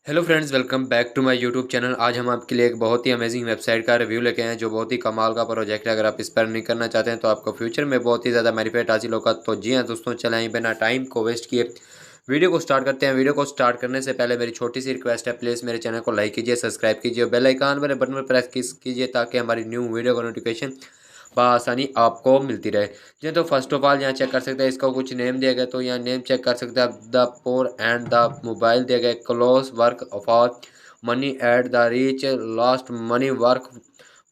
Hello friends, welcome back to my YouTube channel. आज हम आपके लिए एक बहुत ही अमेजिंग वेबसाइट का रिव्यू लेके आए हैं जो बहुत ही कमाल का प्रोजेक्ट है। अगर आप इस पर अर्निंग करना चाहते हैं तो आपको फ्यूचर में बहुत ही ज़्यादा बेनिफिट हासिल होगा। तो जी हाँ दोस्तों, चलें बिना टाइम को वेस्ट किए वीडियो को स्टार्ट करते हैं। वीडियो को स्टार्ट करने से पहले मेरी छोटी सी रिक्वेस्ट है, प्लीज़ मेरे चैनल को लाइक कीजिए, सब्सक्राइब कीजिए, बेल आइकन वाले बटन पर प्रेस कीजिए ताकि हमारी न्यू वीडियो का नोटिफिकेशन बआसानी आपको मिलती रहे। जी तो फर्स्ट ऑफ ऑल यहाँ चेक कर सकते हैं, इसका कुछ नेम दिया गया तो यहाँ नेम चेक कर सकते हैं। The pour and the mobile दिया गया, close work for money at the reach last money work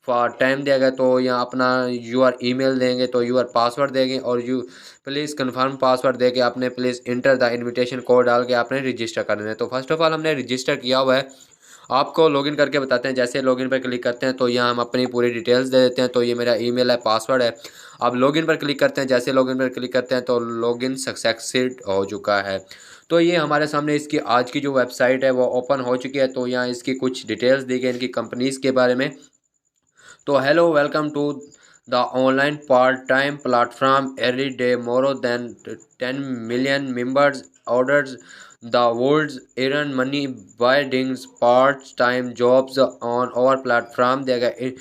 for time दिया गया। तो यहाँ अपना यूआर ईमेल देंगे तो यूआर पासवर्ड देंगे और यू प्लीज़ कन्फर्म पासवर्ड दे के आपने please enter the invitation code डाल के आपने रजिस्टर कर देना है। तो फर्स्ट ऑफ ऑल हमने रजिस्टर किया हुआ है, आपको लॉगिन करके बताते हैं। जैसे लॉगिन पर क्लिक करते हैं तो यहाँ हम अपनी पूरी डिटेल्स दे देते हैं। तो ये मेरा ईमेल है, पासवर्ड है। आप लॉगिन पर क्लिक करते हैं, जैसे लॉगिन पर क्लिक करते हैं तो लॉगिन सक्सेसफुल हो चुका है। तो ये हमारे सामने इसकी आज की जो वेबसाइट है वो ओपन हो चुकी है। तो यहाँ इसकी कुछ डिटेल्स दी गई इनकी कंपनीज़ के बारे में। तो hello, welcome to the online part time platform every day more than 10 million members orders the world's earn money by doing part time jobs on our platform. They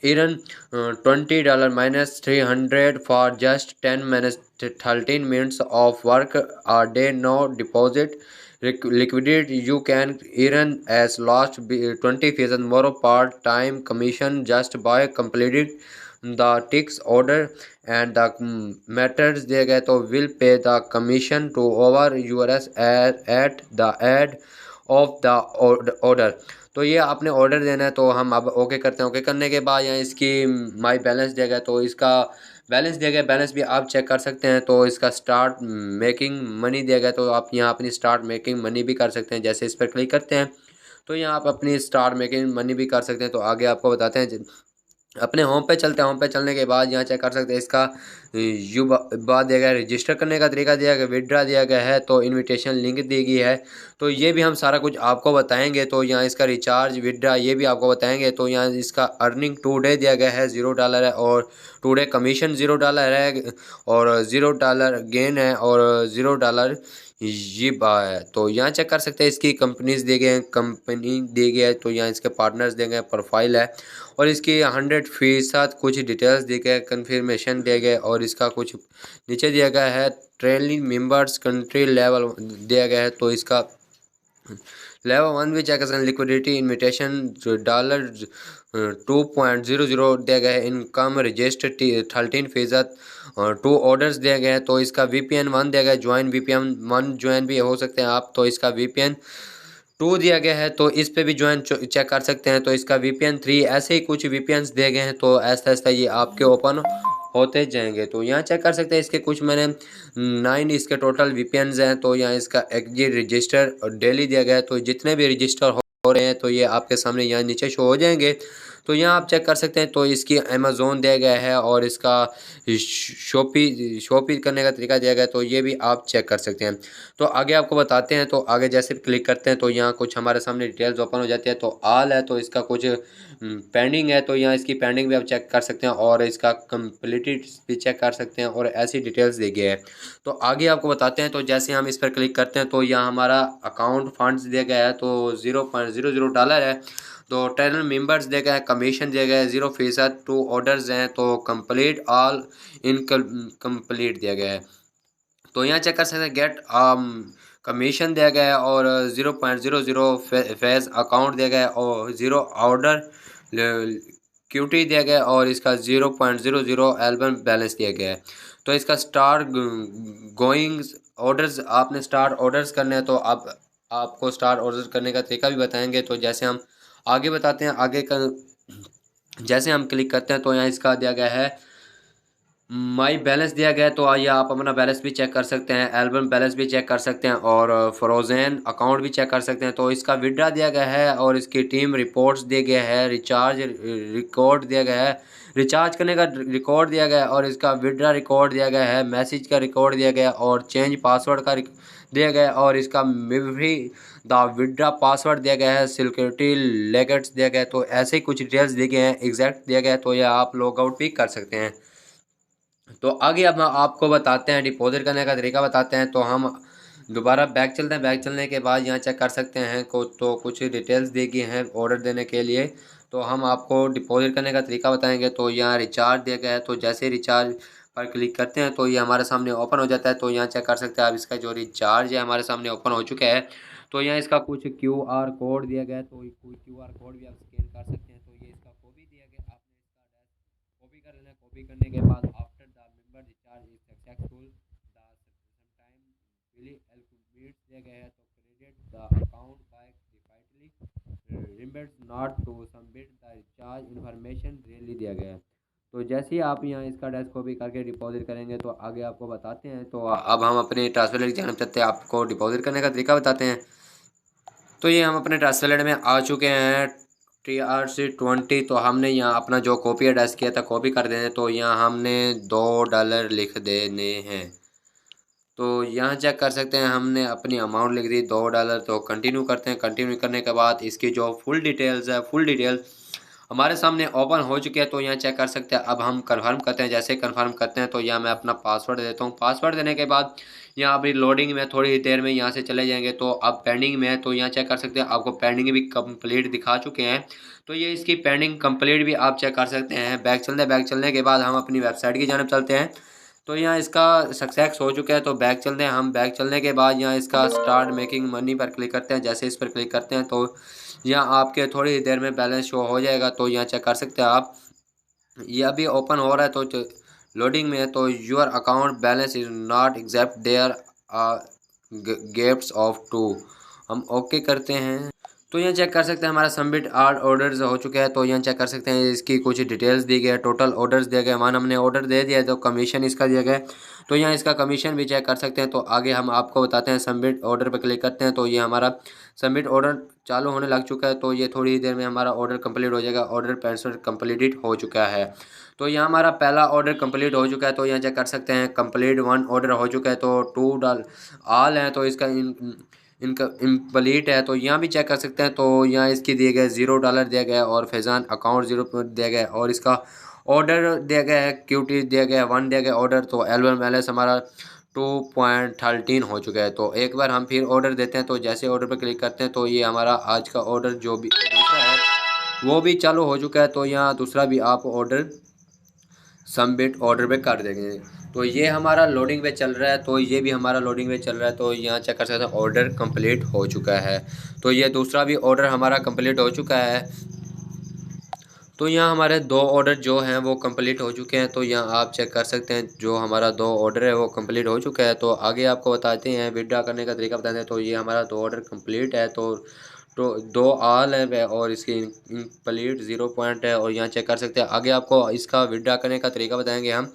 earn $20 minus 300 for just 10 minutes 13 minutes of work a day, no deposit liquidity. You can earn as last 20% more part-time commission just by completing the ticks order and the matters दिए गए तो will pay the commission to over yours at the end of the order. तो ये आपने order देना है तो हम अब ओके करते हैं। ओके करने के बाद यहाँ इसकी माई बैलेंस दिया गया तो इसका बैलेंस दिया गया, बैलेंस भी आप चेक कर सकते हैं। तो इसका स्टार्ट मेकिंग मनी दिया गया तो आप यहाँ अपनी स्टार्ट मेकिंग मनी भी कर सकते हैं। जैसे इस पर क्लिक करते हैं तो यहाँ आप अपनी स्टार्ट मेकिंग मनी भी कर सकते हैं। तो आगे आपको बताते हैं, अपने होम पे चलते हैं। होम पे चलने के बाद यहाँ चेक कर सकते हैं इसका बाद दिया गया है, रजिस्टर करने का तरीका दिया गया, विड्रा दिया गया है, तो इनविटेशन लिंक दी गई है। तो ये भी हम सारा कुछ आपको बताएंगे। तो यहाँ इसका रिचार्ज विड्रा ये भी आपको बताएंगे। तो यहाँ इसका अर्निंग टुडे दिया गया है $0 है और टुडे कमीशन $0 है और $0 गेन है और $0 ये बा है। तो यहाँ चेक कर सकते हैं इसकी कंपनीज दिए गए हैं, कंपनी दी गई है। तो यहाँ इसके पार्टनर्स दिए गए हैं, प्रोफाइल है और इसकी 100% कुछ डिटेल्स दिए गए, कन्फर्मेशन दिए गए और इसका कुछ नीचे दिया गया है ट्रेनिंग मेंबर्स कंट्री लेवल दिया गया है। तो इसका लेवल 1 भी चेक कर सकते हैं। लिक्विडिटी इन्विटेशन $2.00 दिया गया है। Income register 13%। टू ऑर्डर्स दिए गए हैं। तो इसका VPN 1 दिया गया है, ज्वाइन VPN 1 ज्वाइन भी हो सकते हैं आप। तो इसका VPN 2 दिया गया है तो इस पे भी ज्वाइन चेक कर सकते हैं। तो इसका VPN 3, ऐसे ही कुछ VPNs दिए गए हैं। तो ऐसा ऐसा ये आपके ओपन होते जाएंगे। तो यहाँ चेक कर सकते हैं इसके कुछ मैंने 9 इसके टोटल VPNs हैं। तो यहाँ इसका एग्जिट रजिस्टर डेली दिया गया है। तो जितने भी रजिस्टर हो रहे हैं तो ये आपके सामने यहाँ नीचे शो हो जाएंगे। तो यहाँ आप चेक कर सकते हैं। तो इसकी अमेज़ोन दिया गया है और इसका शॉपी करने का तरीका दिया गया है। तो ये भी आप चेक कर सकते हैं। तो आगे आपको बताते हैं। तो आगे जैसे क्लिक करते हैं तो यहाँ कुछ हमारे सामने डिटेल्स ओपन हो जाती है। तो आल है तो इसका कुछ पेंडिंग है। तो यहाँ इसकी पेंडिंग भी आप चेक कर सकते हैं और इसका कंप्लीटेड भी चेक कर सकते हैं और ऐसी डिटेल्स दी गई है। तो आगे आपको बताते हैं। तो जैसे हम इस पर क्लिक करते हैं तो यहाँ हमारा अकाउंट फंड्स दिया गया है। तो $0.00 है। तो 10 मेंबर्स दिया गया है, कमीशन दिया गया है 0%। टू ऑर्डर्स हैं तो कंप्लीट ऑल इन कंप्लीट दिया गया है। तो यहाँ चेक कर सकते हैं गेट कमीशन दिया गया है और 0.00 फेज अकाउंट दिया गया है और 0 ऑर्डर क्यूटी दिया गया है और इसका 0.00 एल्बम बैलेंस दिया गया है। तो इसका स्टार गोइंग ऑर्डर्स, आपने स्टार ऑर्डर्स करने हैं तो आपको स्टार ऑर्डर करने का तरीका भी बताएंगे। तो जैसे हम आगे बताते हैं, आगे का जैसे हम क्लिक करते हैं तो यहाँ इसका दिया गया है माई बैलेंस दिया गया है। तो आइए आप अपना बैलेंस भी चेक कर सकते हैं, एल्बम बैलेंस भी चेक कर सकते हैं और फ्रोजन अकाउंट भी चेक कर सकते हैं। तो इसका विड्रा दिया गया है और इसकी टीम रिपोर्ट्स दिए गए हैं, रिचार्ज रिकॉर्ड दिया गया है, रिचार्ज करने का रिकॉर्ड दिया गया है और इसका विड्रा रिकॉर्ड दिया गया है, मैसेज का रिकॉर्ड दिया गया है और चेंज पासवर्ड का दिया गया है और इसका मेमोरी द विड्रा पासवर्ड दिया गया है, सिक्योरिटी लेगेट्स दिया गया है। तो ऐसे ही कुछ डिटेल्स दिए गए हैं, एग्जैक्ट दिया गया है। तो यह आप लॉग आउट भी कर सकते हैं। तो आगे अब हम आपको बताते हैं डिपॉजिट करने का तरीका बताते हैं। तो हम दोबारा बैक चलते हैं। बैक चलने के बाद यहाँ चेक कर सकते हैं को तो कुछ डिटेल्स दी गई हैं ऑर्डर देने के लिए। तो हम आपको डिपॉजिट करने का तरीका बताएंगे। तो यहाँ रिचार्ज दिया गया है, तो जैसे रिचार्ज पर क्लिक करते हैं तो ये हमारे सामने ओपन हो जाता है। तो यहाँ चेक कर सकते हैं आप, इसका जो रिचार्ज है हमारे सामने ओपन हो चुका है। तो यहाँ इसका कुछ QR कोड दिया गया है, तो कोई QR कोड भी आप स्कैन कर सकते हैं। तो ये इसका कॉपी दिया गया, आपने इसका कॉपी कर लेना है। कॉपी करने के बाद after the member recharge is successful the sometime really alphabets दिया गया है। तो credit the account by definitely remembers not to submit the recharge information really दिया गया है। तो जैसे ही आप यहाँ इसका डैश कॉपी करके डिपॉजिट करेंगे तो आगे आपको बताते हैं। तो अब हम अपने ट्रांसफर की जानना चाहते हैं, आपको डिपॉजिट करने का तरीका बताते हैं। तो ये हम अपने ट्रांसफर में आ चुके हैं TRC20। तो हमने यहाँ अपना जो कॉपी एड्रेस किया था कॉपी कर देने। तो यहाँ हमने $2 लिख देने हैं। तो यहाँ चेक कर सकते हैं हमने अपनी अमाउंट लिख दी $2। तो कंटिन्यू करते हैं। कंटिन्यू करने के बाद इसकी जो फुल डिटेल्स है, फुल डिटेल हमारे सामने ओपन हो चुकी है। तो यहाँ चेक कर सकते हैं। अब हम कंफर्म करते हैं। जैसे कंफर्म करते हैं तो यहाँ मैं अपना पासवर्ड देता हूँ। पासवर्ड देने के बाद यहाँ अभी लोडिंग में, थोड़ी देर में यहाँ से चले जाएंगे। तो अब पेंडिंग में है। तो यहाँ चेक कर सकते हैं, आपको पेंडिंग भी कंप्लीट दिखा चुके हैं। तो ये इसकी पेंडिंग कंप्लीट भी आप चेक कर सकते हैं। बैक चलने के बाद हम अपनी वेबसाइट की जानब चलते हैं। तो यहाँ इसका सक्सेस हो चुका है। तो बैक चलते हैं हम। बैक चलने के बाद यहाँ इसका स्टार्ट मेकिंग मनी पर क्लिक करते हैं। जैसे इस पर क्लिक करते हैं तो यहाँ आपके थोड़ी देर में बैलेंस शो हो जाएगा। तो यहाँ चेक कर सकते हैं आप, ये अभी ओपन हो रहा है। तो लोडिंग में है। तो your account balance is not exact there gets off to, हम ओके करते हैं। तो यहाँ चेक कर सकते हैं हमारा सबमिट आल ऑर्डर्स हो चुका है। तो यहाँ चेक कर सकते हैं इसकी कुछ डिटेल्स दी गई है, टोटल ऑर्डर्स दिए गए। मान हमने ऑर्डर दे दिया है तो कमीशन इसका दिया गया है। तो यहाँ इसका कमीशन भी चेक कर सकते हैं। तो आगे हम आपको बताते हैं। सबमिट ऑर्डर पर क्लिक करते हैं तो ये हमारा सबमिट ऑर्डर चालू होने लग चुका है। तो ये थोड़ी देर में हमारा ऑर्डर कंप्लीट हो जाएगा। ऑर्डर पेमेंट कंप्लीट हो चुका है। तो यहाँ हमारा पहला ऑर्डर कंप्लीट हो चुका है। तो यहाँ चेक कर सकते हैं कंप्लीट 1 ऑर्डर हो चुका है। तो $2 आल है। तो इसका इनका इम्प्लीट है। तो यहाँ भी चेक कर सकते हैं। तो यहाँ इसकी दिए गए $0 दिया गया है और फैज़ान अकाउंट 0 दिया गया है। और इसका ऑर्डर दिया गया है QT दिया गया है 1 दिया गया ऑर्डर। तो L1 बैलेंस हमारा 2.13 हो चुका है। तो एक बार हम फिर ऑर्डर देते हैं। तो जैसे ऑर्डर पर क्लिक करते हैं तो ये हमारा आज का ऑर्डर जो भी दूसरा है वो भी चालू हो चुका है। तो यहाँ दूसरा भी आप ऑर्डर सबमिट ऑर्डर पे कर देंगे। तो ये हमारा लोडिंग पे चल रहा है। तो ये भी हमारा लोडिंग पे चल रहा है। तो यहाँ चेक कर सकते हैं ऑर्डर कंप्लीट हो चुका है। तो ये दूसरा भी ऑर्डर हमारा कंप्लीट हो चुका है। तो यहाँ हमारे 2 ऑर्डर जो हैं वो कंप्लीट हो चुके हैं। तो यहाँ आप चेक कर सकते हैं जो हमारा 2 ऑर्डर है वो कंप्लीट हो चुका है। तो आगे आपको बताते हैं, विड्रॉ करने का तरीका बताते हैं। तो ये हमारा 2 ऑर्डर कंप्लीट है। तो 2 आल है और इसकी इनकम्प्लीट 0 पॉइंट है। और यहाँ चेक कर सकते हैं। आगे आपको इसका विड्रॉ करने का तरीका बताएंगे हम।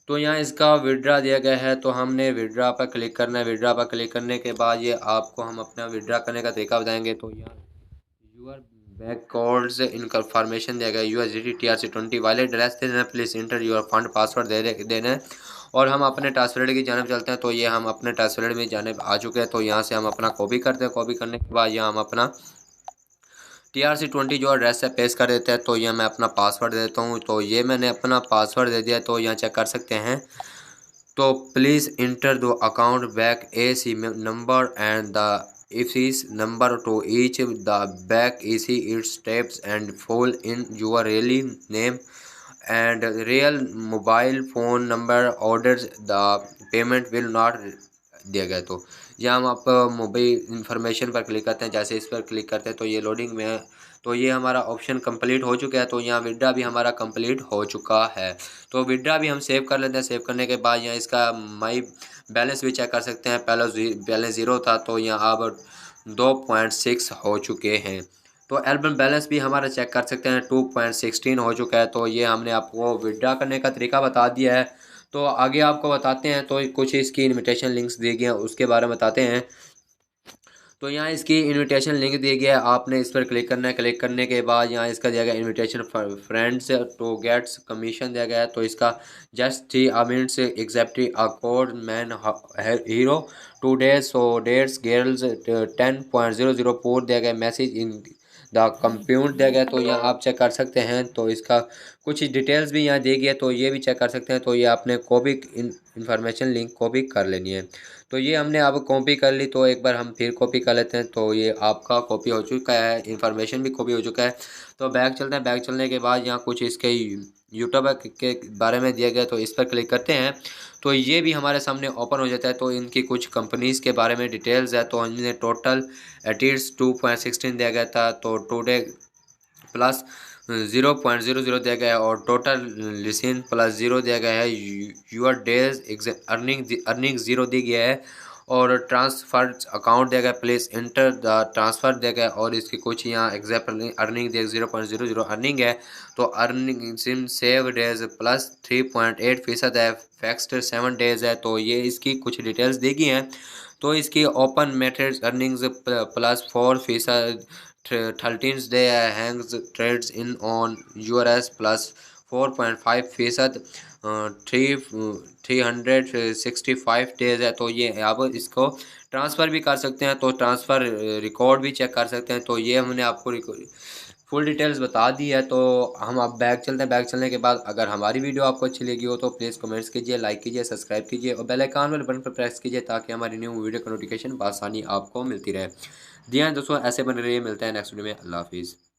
तो यहाँ इसका विड्रॉ दिया गया है। तो हमने विड्रॉ पर क्लिक करना है। विड्रॉ पर क्लिक करने के बाद ये आपको हम अपना विड्रॉ करने का तरीका बताएंगे। तो यहाँ यूर बैंक कोड्स इनफॉर्मेशन दिया गया USDT TRC20 वाले एड्रेस दे देना। Please inter your fund password देना है। और हम अपने ट्रांसफर की जानब चलते हैं। तो ये हम अपने ट्रांसफर में जानब आ चुके हैं। तो यहाँ से हम अपना कॉपी करते हैं। कॉपी करने के बाद यहाँ हम अपना TRC20 जो एड्रेस है पेस्ट कर देते हैं। तो यहाँ मैं अपना पासवर्ड देता हूँ। तो ये मैंने अपना पासवर्ड दे दिया। तो यहाँ चेक कर सकते हैं। तो please enter the account back AC number and the IFSC number to each the back EC its steps and full in your really name and real mobile phone number orders the payment will not दिया गया। तो यहाँ हम आप mobile information पर click करते हैं। जैसे इस पर क्लिक करते हैं तो ये लोडिंग में है। तो ये हमारा ऑप्शन कंप्लीट हो चुका है। तो यहाँ विड्रा भी हमारा कंप्लीट हो चुका है। तो विड्रा भी हम सेव कर लेते हैं। सेव करने के बाद यहाँ इसका माई बैलेंस भी चेक कर सकते हैं। पहला बैलेंस 0 था। तो यहाँ अब 2.6 हो चुके हैं। तो एल्बम बैलेंस भी हमारा चेक कर सकते हैं 2.16 हो चुका है। तो ये हमने आपको विड्रा करने का तरीका बता दिया है। तो आगे आपको बताते हैं। तो कुछ इसकी इनविटेशन लिंक्स दिए गए हैं उसके बारे में बताते हैं। तो यहाँ इसकी इनविटेशन लिंक दिया गया है, आपने इस पर क्लिक करना है। क्लिक करने के बाद यहाँ इसका दिया गया invitation friends to gets commission दिया गया है। तो इसका just 3 minutes exactly accord man hero 2 days so dates girls 10.004 दिया गया मैसेज इन द कंप्यूट दिया गया। तो यहाँ आप चेक कर सकते हैं। तो इसका कुछ डिटेल्स भी यहाँ दी गई है, तो ये भी चेक कर सकते हैं। तो ये आपने कॉपी इन्फॉर्मेशन लिंक कॉपी कर लेनी है। तो ये हमने अब कॉपी कर ली, तो एक बार हम फिर कॉपी कर लेते हैं। तो ये आपका कॉपी हो चुका है, इन्फॉर्मेशन भी कॉपी हो चुका है। तो बैक चलते हैं। बैक चलने के बाद यहाँ कुछ इसके यूट्यूब के बारे में दिया गया, तो इस पर क्लिक करते हैं। तो ये भी हमारे सामने ओपन हो जाता है। तो इनकी कुछ कंपनीज़ के बारे में डिटेल्स है। तो इन्हें टोटल एटीट्स 2.16 दिया गया था, तो टुडे प्लस 0.00 दिया गया है, और टोटल लिसन प्लस 0 दिया गया है। यूर डेज अर्निंग 0 दी गया है, और ट्रांसफर अकाउंट दिया गया, प्लीज इंटर द ट्रांसफ़र दिया गया, और इसकी कुछ यहाँ एग्जाम्पल अर्निंग दिया 0.00 अर्निंग है। तो earning SIM save days plus 3.8% है, फैक्स्ट 7 डेज है। तो ये इसकी कुछ डिटेल्स दी गई हैं। तो इसकी open methods earnings plus 4% 13th day hangs trades in on URS plus 4.5% 365 days है। तो ये आप इसको ट्रांसफ़र भी कर सकते हैं, तो ट्रांसफ़र रिकॉर्ड भी चेक कर सकते हैं। तो ये हमने आपको फुल डिटेल्स बता दी है। तो हम अब बैक चलते हैं। बैक चलने के बाद अगर हमारी वीडियो आपको अच्छी लगी हो तो प्लीज़ कमेंट्स कीजिए, लाइक कीजिए, सब्सक्राइब कीजिए, और बेल आइकन वाले बटन पर प्रेस कीजिए, ताकि हमारी न्यू वीडियो का नोटिफिकेशन आसानी आपको मिलती रहे। जी हाँ दोस्तों, ऐसे बने रहिए। मिलते हैं नेक्स्ट वीडियो में। अल्लाह हाफिज़।